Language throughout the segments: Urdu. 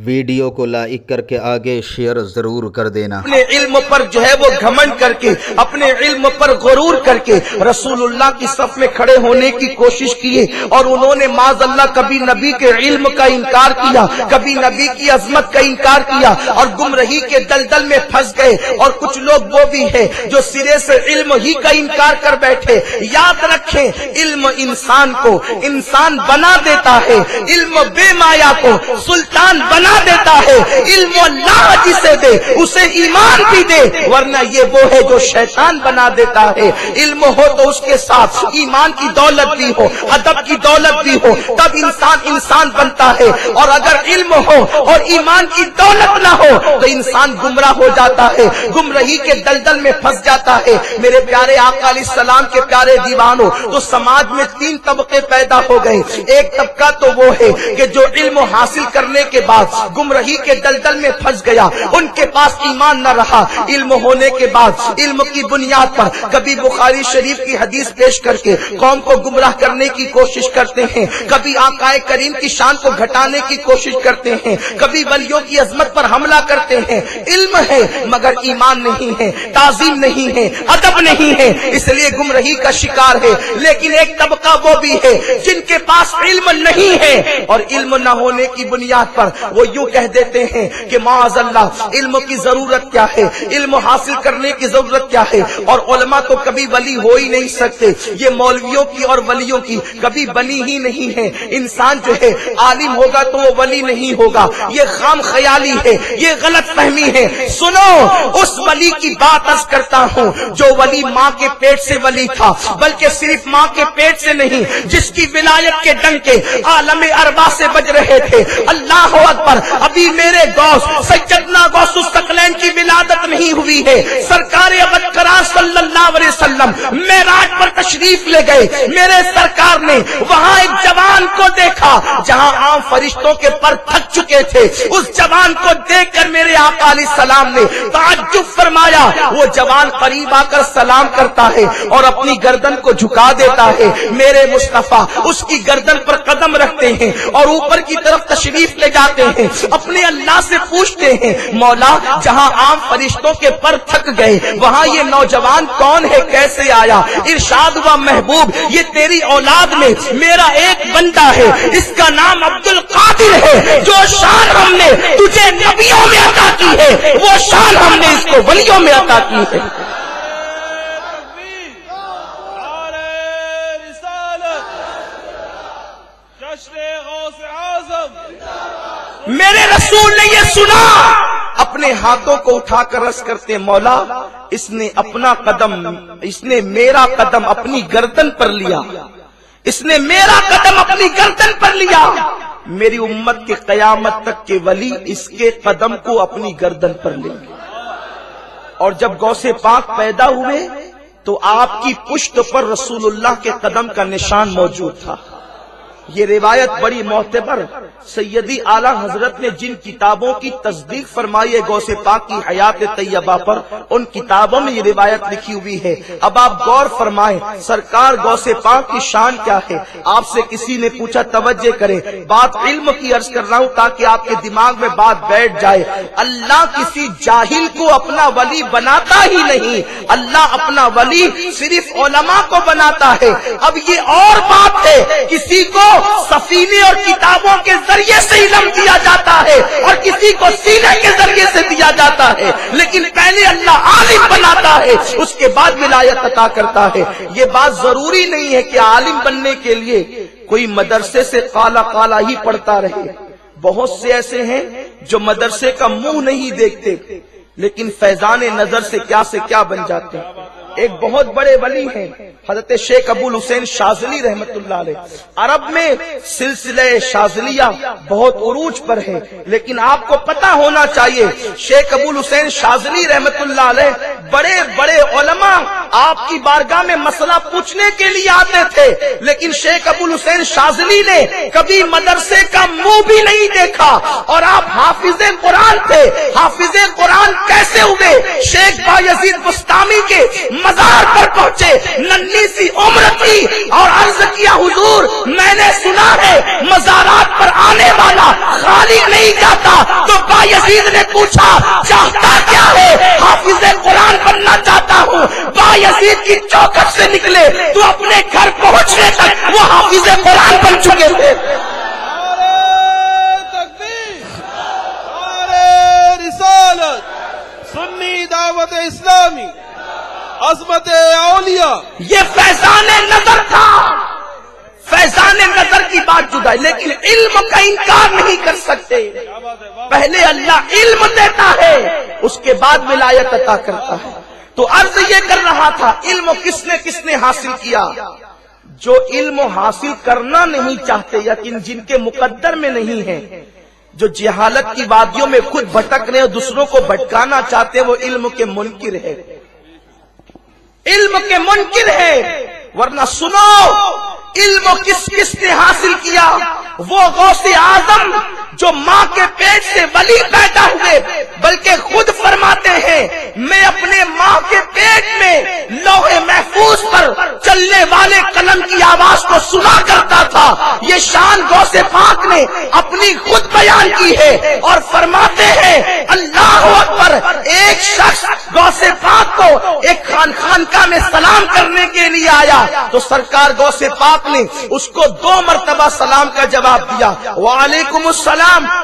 ویڈیو کو لائک کر کے آگے شیئر ضرور کر دینا۔ اپنے علم پر جو ہے وہ گھمنڈ کر کے، اپنے علم پر غرور کر کے رسول اللہ کی صف میں کھڑے ہونے کی کوشش کیے، اور انہوں نے معاذ اللہ کبھی نبی کے علم کا انکار کیا، کبھی نبی کی عظمت کا انکار کیا، اور گمراہی کے دلدل میں پھنس گئے۔ اور کچھ لوگ وہ بھی ہے جو سرے سے علم ہی کا انکار کر بیٹھے۔ یاد رکھیں، علم انسان کو انسان بنا دیتا ہے، علم بے مایا کو سلطان بنا دیتا ہے۔ علم اللہ جسے دے اسے ایمان بھی دے، ورنہ یہ وہ ہے جو شیطان بنا دیتا ہے۔ علم ہو تو اس کے ساتھ ایمان کی دولت بھی ہو، ادب کی دولت بھی ہو، تب انسان بنتا ہے۔ اور اگر علم ہو اور ایمان کی دولت نہ ہو تو انسان گمراہ ہو جاتا ہے، گمراہی کے دلدل میں پھنس جاتا ہے۔ میرے پیارے آقا علیہ السلام کے پیارے دیوانوں، تو سماج میں 3 طبقے پیدا ہو گئے۔ ایک طبقہ تو وہ ہے کہ جو علم حاصل کرنے کے بعد گمراہی کے دلدل میں پھنس گیا، ان کے پاس ایمان نہ رہا۔ علم ہونے کے بعد علم کی بنیاد پر کبھی بخاری شریف کی حدیث پیش کر کے قوم کو گمراہ کرنے کی کوشش کرتے ہیں، کبھی آقا کریم کی شان کو گھٹانے کی کوشش کرتے ہیں، کبھی ولیوں کی عظمت پر حملہ کرتے ہیں۔ علم ہے مگر ایمان نہیں ہے، تعظیم نہیں ہے، ادب نہیں ہے، اس لیے گمراہی کا شکار ہے۔ لیکن ایک طبقہ وہ بھی ہے جن کے پاس علم نہیں ہے، اور علم نہ ہونے کی بنیاد پر وہ یوں کہہ دیتے ہیں کہ معاذ اللہ علم کی ضرورت کیا ہے، علم حاصل کرنے کی ضرورت کیا ہے، اور علماء تو کبھی ولی ہو ہی نہیں سکتے، یہ مولویوں کی اور ولیوں کی کبھی بنی ہی نہیں ہے۔ انسان جو ہے عالم ہوگا تو وہ ولی نہیں ہوگا، یہ خام خیالی ہے، یہ غلط فہمی ہے۔ سنو، اس ولی کی بات عرض کرتا ہوں جو ولی ماں کے پیٹ سے ولی تھا، بلکہ صرف ماں کے پیٹ سے نہیں، جس کی ولایت کے ڈنکے عالم ارواح سے بج رہے تھے۔ اللہ اکبر، ابھی میرے غوث سیدنا غوث الثقلین کی ولادت نہیں ہوئی ہے، سرکار ابدکرار صلی اللہ علیہ وسلم معراج پر تشریف لے گئے۔ میرے سرکار نے وہاں ایک جوان کو دیکھا جہاں عام فرشتوں کے پر تھک چکے تھے۔ اس جوان کو دیکھ کر میرے آقا علیہ السلام نے تعجب فرمایا۔ وہ جوان قریب آ کر سلام کرتا ہے اور اپنی گردن کو جھکا دیتا ہے۔ میرے مصطفیٰ اس کی گردن پر قدم رکھتے ہیں اور اوپر کی طرف تشریف لے جاتے ہیں، اپنے اللہ سے پوچھتے ہیں، مولا جہاں عام فرشتوں کے پر تھک گئے وہاں یہ نوجوان کون ہے، کیسے آیا؟ ارشاد ہوا، محبوب یہ تیری اولاد میں میرا ایک بندہ ہے، اس کا نام عبد القادر ہے۔ جو شان ہم نے تجھے نبیوں میں عطا کی ہے وہ شان ہم نے اس کو ولیوں میں عطا کی ہے۔ میرے رسول نے یہ سنا، اپنے ہاتھوں کو اٹھا کر عرض کرتے، مولا اس نے اپنا قدم، اس نے میرا قدم اپنی گردن پر لیا، اس نے میرا قدم اپنی گردن پر لیا۔ میری امت کے قیامت تک کے ولی اس کے قدم کو اپنی گردن پر لیں گے۔ اور جب غوث پاک پیدا ہوئے تو آپ کی پشت پر رسول اللہ کے قدم کا نشان موجود تھا۔ یہ روایت بڑی معتبر، سیدی اعلیٰ حضرت نے جن کتابوں کی تصدیق فرمائی ہے غوث پاک کی حیات طیبہ پر، ان کتابوں میں یہ روایت لکھی ہوئی ہے۔ اب آپ غور فرمائیں، سرکار غوث پاک کی شان کیا ہے۔ آپ سے کسی نے پوچھا، توجہ کرے، بات علم کی عرض کر رہا ہوں تاکہ آپ کے دماغ میں بات بیٹھ جائے۔ اللہ کسی جاہل کو اپنا ولی بناتا ہی نہیں، اللہ اپنا ولی صرف علماء کو بناتا ہے۔ اب یہ اور بات ہے، کسی کو سفینے اور کتابوں کے ذریعے سے علم دیا جاتا ہے اور کسی کو سینے کے ذریعے سے دیا جاتا ہے، لیکن پہلے اللہ عالم بناتا ہے، اس کے بعد ولایت عطا کرتا ہے۔ یہ بات ضروری نہیں ہے کہ عالم بننے کے لیے کوئی مدرسے سے قالا قالا ہی پڑھتا رہے۔ بہت سے ایسے ہیں جو مدرسے کا منہ نہیں دیکھتے لیکن فیضان نظر سے کیا بن جاتے ہیں۔ ایک بہت بڑے ولی ہیں حضرت شیخ ابو الحسین شاذلی رحمت اللہ علیہ۔ عرب میں سلسلہ شاذلیہ بہت عروج پر ہے، لیکن آپ کو پتا ہونا چاہیے شیخ ابو الحسین شاذلی رحمت اللہ علیہ بڑے بڑے علماء آپ کی بارگاہ میں مسئلہ پوچھنے کے لیے آتے تھے، لیکن شیخ ابو الحسین شاذلی نے کبھی مدرسے کا منہ بھی نہیں دیکھا، اور آپ حافظ قرآن تھے۔ حافظ قرآن کیسے ہوئے؟ شیخ بایزید بستامی کے مزار پر پہنچے، ننھی سی عمر تھی، اور عرض کیا، حضور میں نے سنا ہے مزارات پر آنے والا خالی نہیں جاتا، یزید نے پوچھا چاہتا کیا ہے؟ حافظ قرآن بننا چاہتا ہوں۔ بایزید کی چوکھٹ سے نکلے تو اپنے گھر پہنچنے تک وہ حافظ قرآن بن چکے تھے۔ سنی دعوت اسلامی، عظمت اولیاء، یہ فیضان نظر تھا۔ فیضان نظر کی بات جدا ہے، لیکن علم کا انکار نہیں کر سکتے۔ پہلے اللہ علم دیتا ہے، اس کے بعد ولایت عطا کرتا ہے۔ تو عرض یہ کر رہا تھا، علم کس نے حاصل کیا؟ جو علم حاصل کرنا نہیں چاہتے یا جن کے مقدر میں نہیں ہے، جو جہالت کی وادیوں میں خود بھٹک رہے اور دوسروں کو بھٹکانا چاہتے ہیں، وہ علم کے منکر ہے، علم کے منکر ہے۔ ورنہ سنو، علم کس نے حاصل کیا؟ وہ غوث اعظم جو ماں کے پیٹ سے ولی پیدا ہوئے، بلکہ خود فرماتے ہیں میں اپنے ماں کے پیٹ میں لوح محفوظ پر چلنے والے قلم کی آواز کو سنا کرتا تھا۔ یہ شان غوث پاک نے اپنی خود بیان کی ہے اور فرماتے ہیں اللہ اکبر، ایک شخص غوث پاک کو ایک خانقاہ میں سلام کرنے کے لیے آیا تو سرکار غوث پاک نے اس کو 2 مرتبہ سلام کا جواب دیا، وعلیکم السلام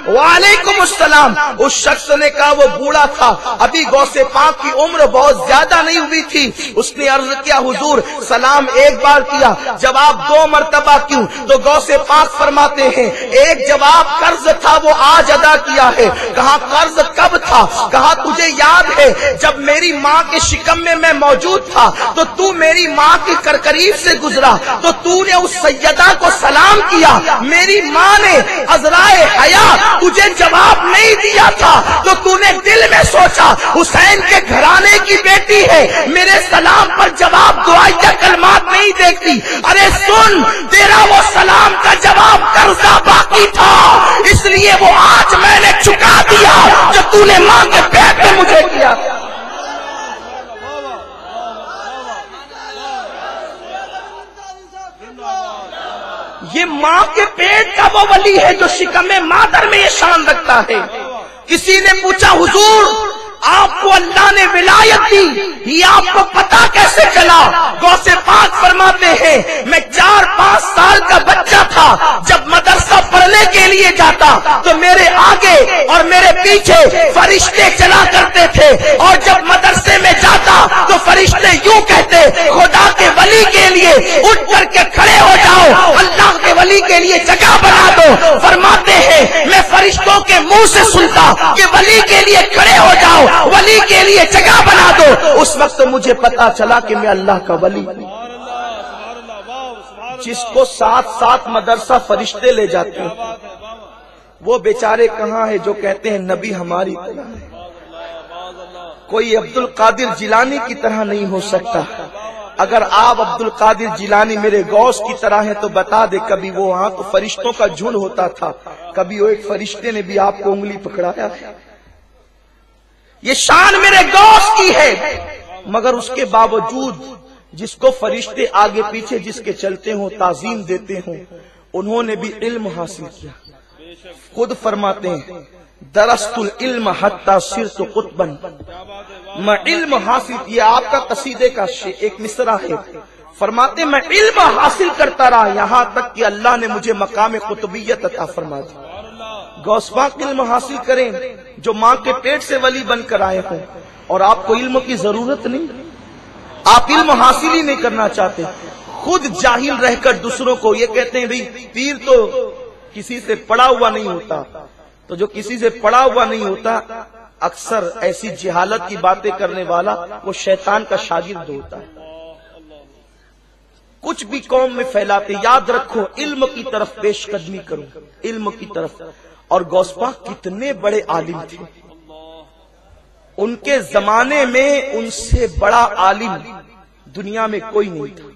وعلیکم السلام۔ اس شخص نے کہا، وہ بوڑھا تھا، ابھی غوث پاک کی عمر بہت زیادہ نہیں ہوئی تھی، اس نے عرض کیا حضور سلام ایک بار کیا، جواب 2 مرتبہ کیوں؟ تو غوث پاک فرماتے ہیں ایک جواب قرض تھا وہ آج ادا کیا ہے۔ کہا قرض کب تھا؟ کہا تجھے یاد ہے جب میری ماں کے شکم میں میں موجود تھا تو تو میری ماں کے قریب سے گزرا تو تو نے اس سیدہ کو سلام کیا، میری ماں نے عذرائے حیا تجھے جواب نہیں دیا تھا تو تو نے دل میں سوچا حسین کے گھرانے کی بیٹی ہے، میرے سلام پر جواب دعائیہ کلمات نہیں دیکھتی۔ ارے سن، تیرا وہ سلام کا جواب قرضہ باقی تھا، اس لیے وہ آج میں نے چکا دیا جو تو نے ماں کے پیٹ میں مجھے کیا۔ یہ ماں کے پیٹ کا وہ ولی ہے جو شکم مادر میں یہ شان رکھتا ہے۔ کسی نے پوچھا حضور آپ کو اللہ نے ولایت دی، یہ آپ کو پتا کیسے چلا؟ غوث پاک فرماتے ہیں میں 4-5 سال کا بچہ تھا، جب مدرسہ پڑھنے کے لیے جاتا تو میرے آگے اور میرے پیچھے فرشتے چلا کرتے تھے، اور جب مدرسے میں جاتا تو فرشتے یوں کہتے خدا کے ولی کے لیے اٹھ کر کے کھڑے ہو جاؤ، اللہ کے ولی کے لیے جگہ بنا دو۔ فرماتے ہیں میں فرشتوں کے منہ سے سنتا کہ ولی کے لیے کھڑے ہو جاؤ، ولی کے لیے جگہ بنا دو۔ اس وقت مجھے پتا چلا کہ میں اللہ کا ولی ہوں۔ جس کو 7 مدرسہ فرشتے لے جاتے ہیں، وہ بیچارے کہاں ہیں جو کہتے ہیں نبی ہماری طرح ہے؟ کوئی عبد القادر جیلانی کی طرح نہیں ہو سکتا۔ اگر آپ عبد القادر جیلانی میرے غوث کی طرح ہیں تو بتا دے، کبھی وہ وہاں تو فرشتوں کا جھنڈ ہوتا تھا، کبھی وہ ایک فرشتے نے بھی آپ کو انگلی پکڑایا ہے۔ یہ شان میرے غوث کی ہے، مگر اس کے باوجود جس کو فرشتے آگے پیچھے جس کے چلتے ہوں تعظیم دیتے ہوں، انہوں نے بھی علم حاصل کیا۔ خود فرماتے ہیں درست العلم حتی صرت قطبا، میں علم حاصل کیا۔ آپ کا قصیدے کا ایک مصرع ہے، فرماتے میں علم حاصل کرتا رہا یہاں تک کہ اللہ نے مجھے مقام قطبیت عطا فرما دی۔ غوث پاک علم حاصل کریں جو ماں کے پیٹ سے ولی بن کر آئے ہوں، اور آپ کو علم کی ضرورت نہیں، آپ علم حاصل ہی نہیں کرنا چاہتے، خود جاہل رہ کر دوسروں کو یہ کہتے ہیں بھئی پیر تو کسی سے پڑھا ہوا نہیں ہوتا۔ تو جو کسی سے پڑھا ہوا نہیں ہوتا، اکثر ایسی جہالت کی باتیں کرنے والا وہ شیطان کا شاگرد ہوتا ہے۔ کچھ بھی قوم میں پھیلاتے، یاد رکھو علم کی طرف پیش قدمی کرو، علم کی طرف۔ اور غوث پاک کتنے بڑے عالم تھے، ان کے زمانے میں ان سے بڑا عالم دنیا میں کوئی نہیں تھا۔